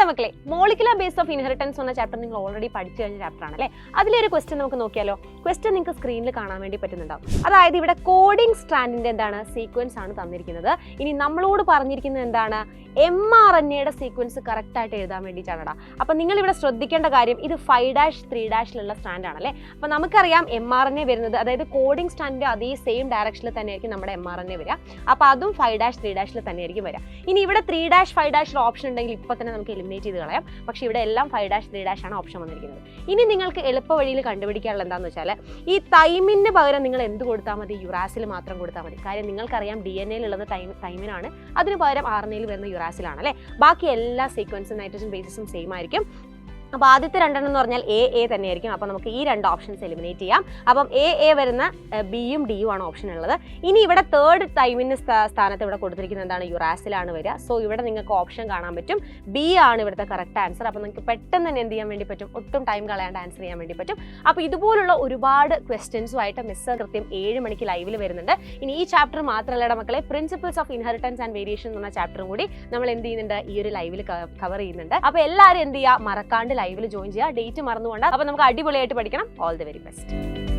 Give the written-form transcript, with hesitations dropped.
മക്കളെ, molecular base of inheritance എന്ന chapter നിങ്ങൾ ഓൾറെഡി പഠിച്ചു കഴിഞ്ഞ ചാപ്റ്റർ ആണല്ലേ. അതിലൊരു ക്വസ്റ്റ്യൻ നമുക്ക് നോക്കിയാലോ. ക്വസ്റ്റ്യൻ നിങ്ങൾക്ക് സ്ക്രീനിൽ കാണാൻ വേണ്ടി പറ്റുന്നുണ്ടാവും. അതായത് ഇവിടെ കോഡിംഗ് സ്ട്രാൻഡിന്റെ എന്താണ് സീക്വൻസ് ആണ് തന്നിരിക്കുന്നത്. ഇനി നമ്മളോട് പറഞ്ഞിരിക്കുന്നത് എന്താണ്, mRNA സീക്വൻസ് കറക്റ്റ് ആയിട്ട് എഴുതാൻ വേണ്ടിയിട്ടാണ്. അപ്പൊ നിങ്ങൾ ഇവിടെ ശ്രദ്ധിക്കേണ്ട കാര്യം, ഇത് 5'3'ലുള്ള സ്റ്റാൻഡ് ആണല്ലേ. അപ്പൊ നമുക്കറിയാം mRNA വരുന്നത്, അതായത് കോഡിംഗ് സ്റ്റാൻഡിന്റെ അതേ സെയിം ഡയറക്ഷനിൽ തന്നെയായിരിക്കും നമ്മുടെ mRNA വരിക. അപ്പൊ അതും 5'3' തന്നെയായിരിക്കും വരിക. ഇനി ഇവിടെ 3' 5' ഓപ്ഷൻ ഉണ്ടെങ്കിൽ ഇപ്പൊ തന്നെ നമുക്ക് എലിമിനേറ്റ് ചെയ്ത് കളയാം. പക്ഷെ ഇവിടെ എല്ലാം 5'3' ആണ് ഓപ്ഷൻ വന്നിരിക്കുന്നത്. ഇനി നിങ്ങൾക്ക് എളുപ്പ വഴിയിൽ കണ്ടുപിടിക്കാനുള്ള എന്താണെന്ന് വെച്ചാൽ, ഈ തൈമിന് പകരം നിങ്ങൾ എന്ത് കൊടുത്താൽ മതി, യുറാസിൽ മാത്രം കൊടുത്താൽ മതി. കാര്യം നിങ്ങൾക്കറിയാം DNA ഉള്ളത് തൈമിനാണ്, അതിന് പകരം RNA വരുന്ന യുറാസിലാണ് അല്ലേ. ബാക്കി എല്ലാ സീക്വൻസും നൈട്രജൻ ബേസിസും സെയിം ആയിരിക്കും. അപ്പോൾ ആദ്യത്തെ രണ്ടെണ്ണം എന്ന് പറഞ്ഞാൽ A തന്നെയായിരിക്കും. അപ്പോൾ നമുക്ക് ഈ രണ്ട് ഓപ്ഷൻസ് എലിമിനേറ്റ് ചെയ്യാം. അപ്പം A വരുന്ന ബിയും ഡിയും ആണ് ഓപ്ഷൻ ഉള്ളത്. ഇനി ഇവിടെ തേർഡ് ടൈമിൻ്റെ സ്ഥാനത്ത് ഇവിടെ കൊടുത്തിരിക്കുന്നത് എന്താണ്, യുറാസിലാണ് വരിക. സോ ഇവിടെ നിങ്ങൾക്ക് ഓപ്ഷൻ കാണാൻ പറ്റും, ബി ആണ് ഇവിടുത്തെ കറക്റ്റ് ആൻസർ. അപ്പോൾ നിങ്ങൾക്ക് പെട്ടെന്ന് തന്നെ എന്ത് ചെയ്യാൻ വേണ്ടി പറ്റും, ഒട്ടും ടൈം കളയാണ്ട് ആൻസർ ചെയ്യാൻ വേണ്ടി പറ്റും. അപ്പോൾ ഇതുപോലുള്ള ഒരുപാട് ക്വസ്റ്റ്യൻസുമായിട്ട് മിസ് കൃത്യം 7 മണിക്ക് ലൈവിൽ വരുന്നുണ്ട്. ഇനി ഈ ചാപ്റ്റർ മാത്രമല്ല മക്കളെ, principles of inheritance and variation എന്ന ചാപ്റ്ററും കൂടി നമ്മൾ എന്ത് ചെയ്യുന്നുണ്ട്, ഈ ഒരു ലൈവിൽ കവർ ചെയ്യുന്നുണ്ട്. അപ്പോൾ എല്ലാവരും എന്ത് ചെയ്യുക, മറക്കാണ്ട് ലൈവിൽ ജോയിൻ ചെയ്യുക. ഡേറ്റ് മറന്നുകൊണ്ട്. അപ്പോൾ നമുക്ക് അടിപൊളിയായിട്ട് പഠിക്കണം. All the very best.